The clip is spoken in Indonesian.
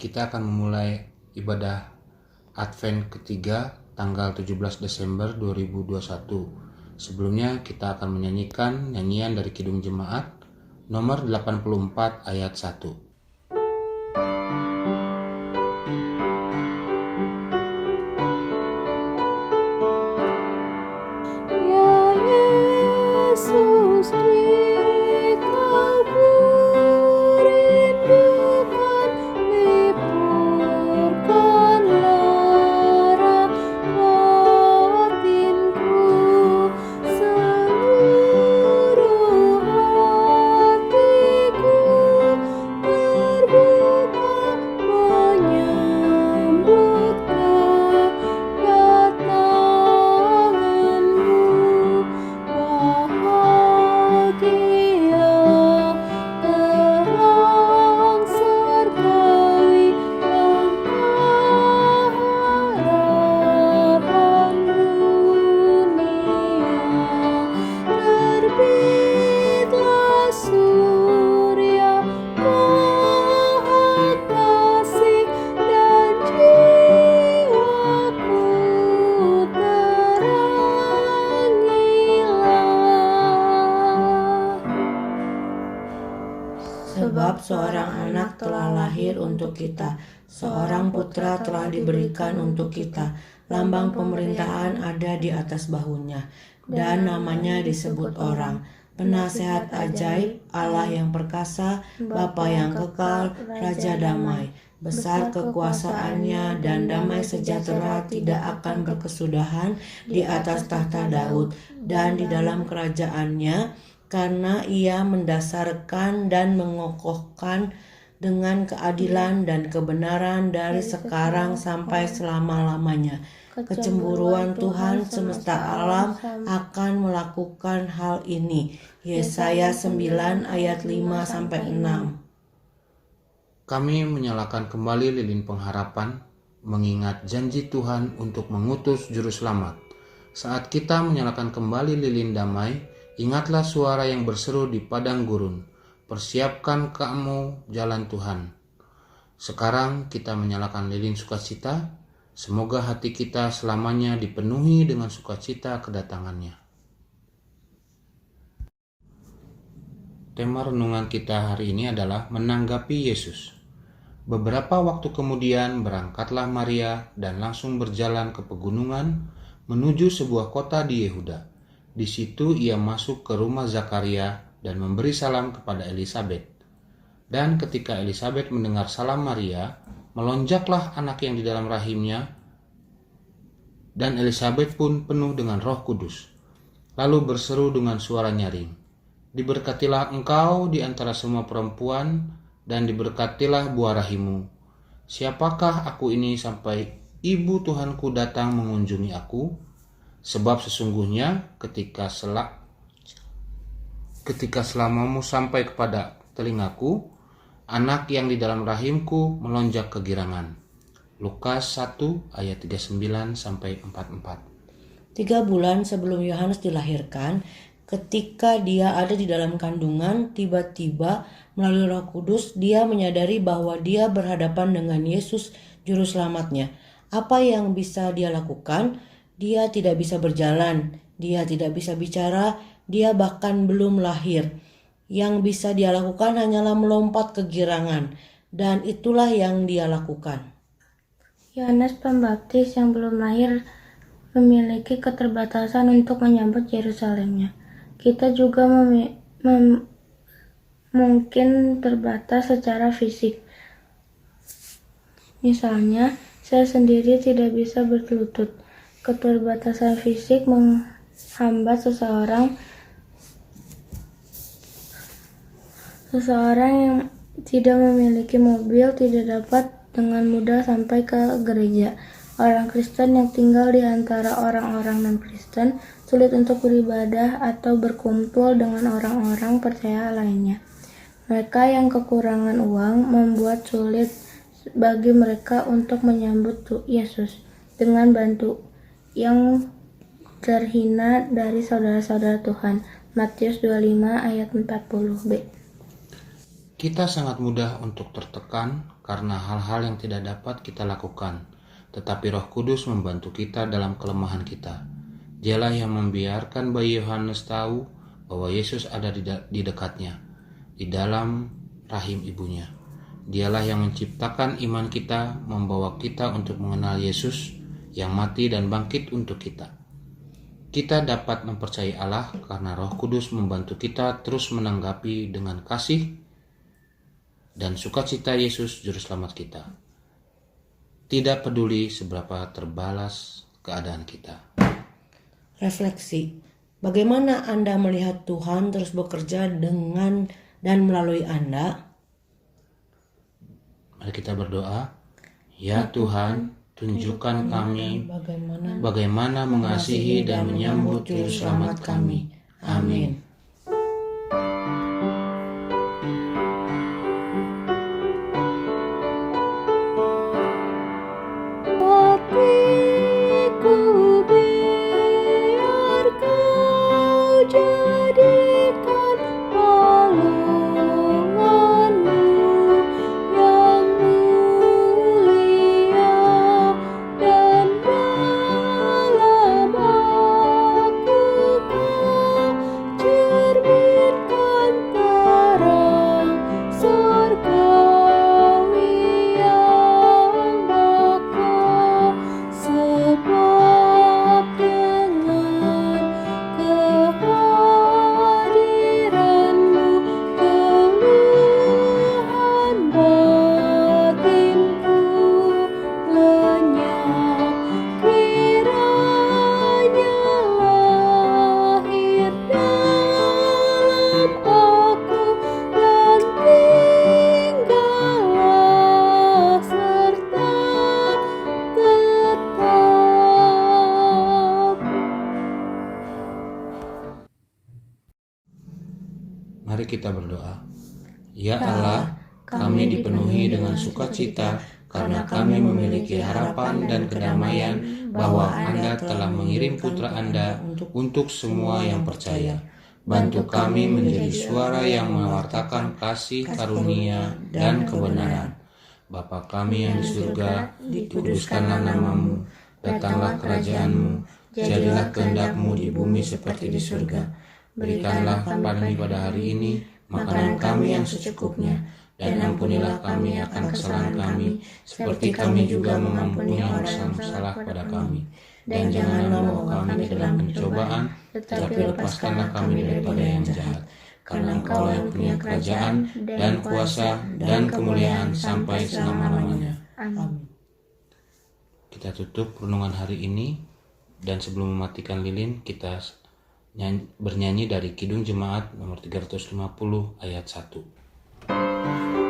kita akan memulai ibadah Advent ketiga tanggal 17 Desember 2021. Sebelumnya kita akan menyanyikan nyanyian dari Kidung Jemaat nomor 84 ayat 1. Sebab seorang anak telah lahir untuk kita, seorang putra telah diberikan untuk kita. Lambang pemerintahan ada di atas bahunya, dan namanya disebut orang, Penasehat Ajaib, Allah yang perkasa, Bapa yang kekal, Raja damai. Besar kekuasaannya dan damai sejahtera tidak akan berkesudahan di atas tahta Daud dan di dalam kerajaannya, karena ia mendasarkan dan mengokohkan dengan keadilan dan kebenaran dari sekarang sampai selama-lamanya. Kecemburuan Tuhan semesta alam akan melakukan hal ini. Yesaya 9 ayat 5-6. Kami menyalakan kembali lilin pengharapan, mengingat janji Tuhan untuk mengutus juru selamat. Saat kita menyalakan kembali lilin damai, ingatlah suara yang berseru di padang gurun, persiapkan kamu jalan Tuhan. Sekarang kita menyalakan lilin sukacita, semoga hati kita selamanya dipenuhi dengan sukacita kedatangannya. Tema renungan kita hari ini adalah menanggapi Yesus. Beberapa waktu kemudian berangkatlah Maria dan langsung berjalan ke pegunungan menuju sebuah kota di Yehuda. Di situ ia masuk ke rumah Zakaria dan memberi salam kepada Elisabet. Dan ketika Elisabet mendengar salam Maria, melonjaklah anak yang di dalam rahimnya, dan Elisabet pun penuh dengan Roh Kudus. Lalu berseru dengan suara nyaring, "Diberkatilah engkau di antara semua perempuan, dan diberkatilah buah rahimmu. Siapakah aku ini sampai ibu Tuhanku datang mengunjungi aku? Sebab sesungguhnya ketika selamamu sampai kepada telingaku, anak yang di dalam rahimku melonjak kegirangan." Lukas 1 ayat 39-44. 3 bulan sebelum Yohanes dilahirkan, ketika dia ada di dalam kandungan, tiba-tiba melalui Roh Kudus dia menyadari bahwa dia berhadapan dengan Yesus juru selamatnya. Apa yang bisa dia lakukan? Dia tidak bisa berjalan, dia tidak bisa bicara, dia bahkan belum lahir. Yang bisa dia lakukan hanyalah melompat kegirangan, dan itulah yang dia lakukan. Yohanes Pembaptis yang belum lahir memiliki keterbatasan untuk menyambut Yerusalemnya. Kita juga mungkin terbatas secara fisik. Misalnya, saya sendiri tidak bisa berlutut. Keterbatasan fisik menghambat seseorang yang tidak memiliki mobil tidak dapat dengan mudah sampai ke gereja. Orang Kristen yang tinggal di antara orang-orang non-Kristen sulit untuk beribadah atau berkumpul dengan orang-orang percaya lainnya. Mereka yang kekurangan uang membuat sulit bagi mereka untuk menyambut Yesus dengan bantu yang terhina dari saudara-saudara Tuhan. Matius 25 ayat 40b. Kita sangat mudah untuk tertekan karena hal-hal yang tidak dapat kita lakukan, tetapi Roh Kudus membantu kita dalam kelemahan kita. Dialah yang membiarkan bayi Yohanes tahu bahwa Yesus ada di dekatnya, di dalam rahim ibunya. Dialah yang menciptakan iman kita, membawa kita untuk mengenal Yesus yang mati dan bangkit untuk kita. Kita dapat mempercayai Allah karena Roh Kudus membantu kita terus menanggapi dengan kasih dan sukacita Yesus Juru Selamat kita. Tidak peduli seberapa terbalas keadaan kita. Refleksi. Bagaimana Anda melihat Tuhan terus bekerja dengan dan melalui Anda? Mari kita berdoa. Ya Tuhan, tunjukkan kami bagaimana mengasihi dan menyambut Juru Selamat kami. Amin. Mari kita berdoa. Ya Allah, kami dipenuhi dengan sukacita karena kami memiliki harapan dan kedamaian bahwa Anda telah mengirim putra Anda untuk semua yang percaya. Bantu kami menjadi suara yang mewartakan kasih, karunia, dan kebenaran. Bapa kami yang di surga, dikuduskanlah nama-Mu, datanglah kerajaan-Mu, jadilah kehendak-Mu di bumi seperti di surga. Berikanlah kami pada hari ini makanan kami yang secukupnya, dan ampunilah kami akan kesalahan kami, seperti kami juga mengampuni orang yang bersalah pada kami. Dan janganlah membawa kami ke dalam pencobaan, tetapi lepaskanlah kami daripada yang jahat. Karena Engkau yang punya kerajaan, dan kuasa, dan kemuliaan sampai selama-lamanya. Amin. Kita tutup renungan hari ini, dan sebelum mematikan lilin, kita bernyanyi dari Kidung Jemaat nomor 350 ayat 1.